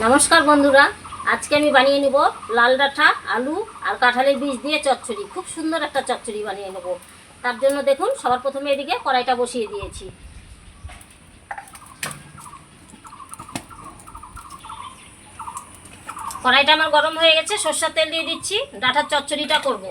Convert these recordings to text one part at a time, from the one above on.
নমস্কার বন্ধুরা, আজকে আমি বানিয়ে নেব লাল ডাঁটা আলু আর কাঁঠালের বীজ দিয়ে চচ্চড়ি। খুব সুন্দর একটা চচ্চড়ি বানিয়ে নেব। তার জন্য দেখুন, সবার প্রথমে এদিকে কড়াইটা বসিয়ে দিয়েছি। কড়াইটা আমার গরম হয়ে গেছে, সরষের তেল দিয়ে দিচ্ছি। ডাঁটার চচ্চড়িটা করব।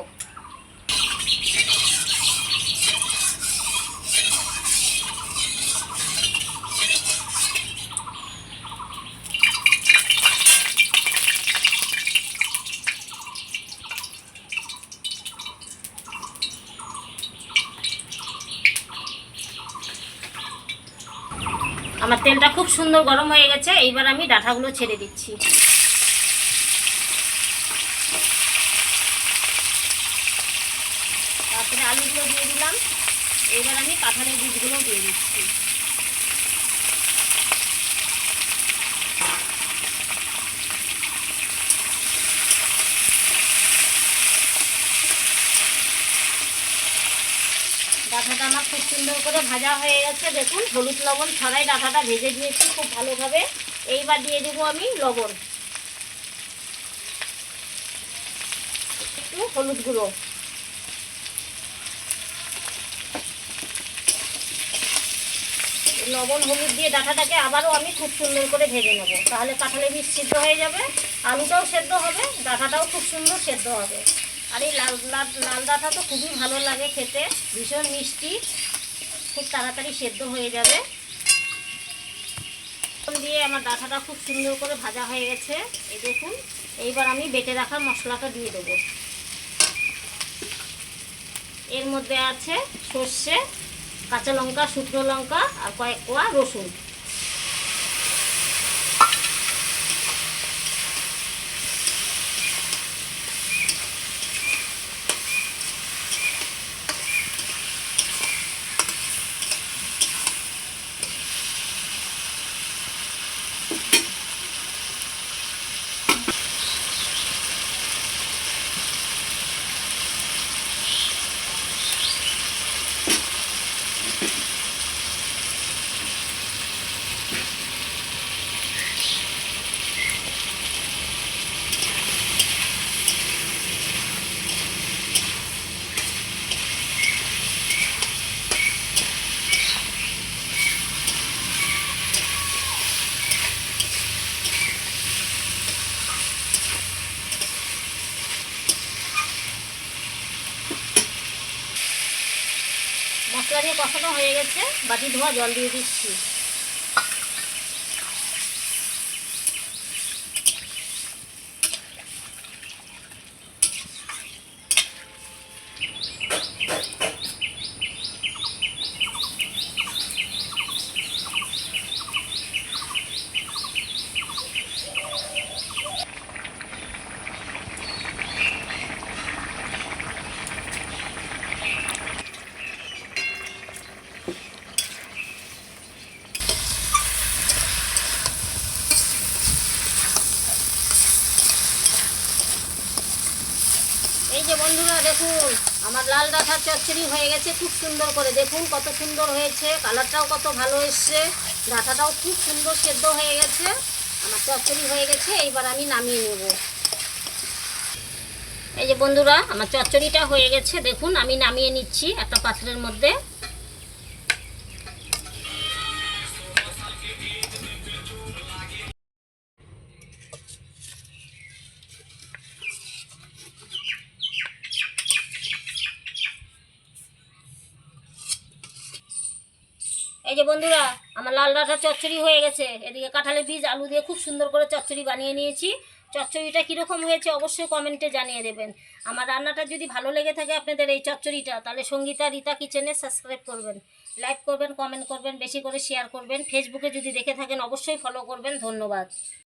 আমার তেলটা খুব সুন্দর গরম হয়ে গেছে, এইবার আমি ডাঁটাগুলো ছেড়ে দিচ্ছি। তারপরে আলুগুলো দিয়ে দিলাম। এইবার আমি কাঁঠালের বীজগুলো দিয়ে দিচ্ছি। ডাঁটাটা আমার খুব সুন্দর করে ভাজা হয়ে গেছে। দেখুন, হলুদ লবণ ছড়াই ডাঁটাটা ভেজে দিয়েছি খুব ভালোভাবে। এইবার দিয়ে দেবো আমি লবণ, একটু হলুদ গুঁড়ো, লবণ হলুদ দিয়ে ডাঁটাটাকে আবারও আমি খুব সুন্দর করে ভেজে নেব। তাহলে কাঁঠালের বীজ সিদ্ধ হয়ে যাবে, আলুটাও সেদ্ধ হবে, ডাঁটাটাও খুব সুন্দর সেদ্ধ হবে। আর এই লাল ডাঁটা তো খুবই ভালো লাগে খেতে, ভীষণ মিষ্টি, খুব তাড়াতাড়ি সেদ্ধ হয়ে যাবে। দিয়ে আমার ডাঁটাটা খুব সুন্দর করে ভাজা হয়ে গেছে। এই দেখুন, এইবার আমি বেটে রাখা মশলাটা দিয়ে দেবো। এর মধ্যে আছে সর্ষে, কাঁচা লঙ্কা, শুকনো লঙ্কা আর কয়েক কোয়া রসুন। মশলা দিয়ে কষানো হয়ে গেছে, বাটি ধোয়া জল দিয়ে দিচ্ছি। এই যে বন্ধুরা দেখুন, আমার লাল ডাঁটার চচ্চড়ি হয়ে গেছে খুব সুন্দর করে। দেখুন কত সুন্দর হয়েছে, কালারটাও কত ভালো এসছে, ডাঁটাটাও খুব সুন্দর সেদ্ধ হয়ে গেছে। আমার চচ্চড়ি হয়ে গেছে, এইবার আমি নামিয়ে নেব। এই যে বন্ধুরা, আমার চচ্চড়িটা হয়ে গেছে, দেখুন আমি নামিয়ে নিচ্ছি একটা পাত্রের মধ্যে। এই যে বন্ধুরা, আমার লাল ডাঁটার চচ্চড়ি হয়ে গেছে। এদিকে কাঁঠালের বীজ আলু দিয়ে খুব সুন্দর করে চচ্চড়ি বানিয়ে নিয়েছি। চচ্চড়িটা কীরকম হয়েছে অবশ্যই কমেন্টে জানিয়ে দেবেন। আমার রান্নাটা যদি ভালো লেগে থাকে আপনাদের এই চচ্চড়িটা, তাহলে সঙ্গীতা রীতা কিচেনে সাবস্ক্রাইব করবেন, লাইক করবেন, কমেন্ট করবেন, বেশি করে শেয়ার করবেন। ফেসবুকে যদি দেখে থাকেন অবশ্যই ফলো করবেন। ধন্যবাদ।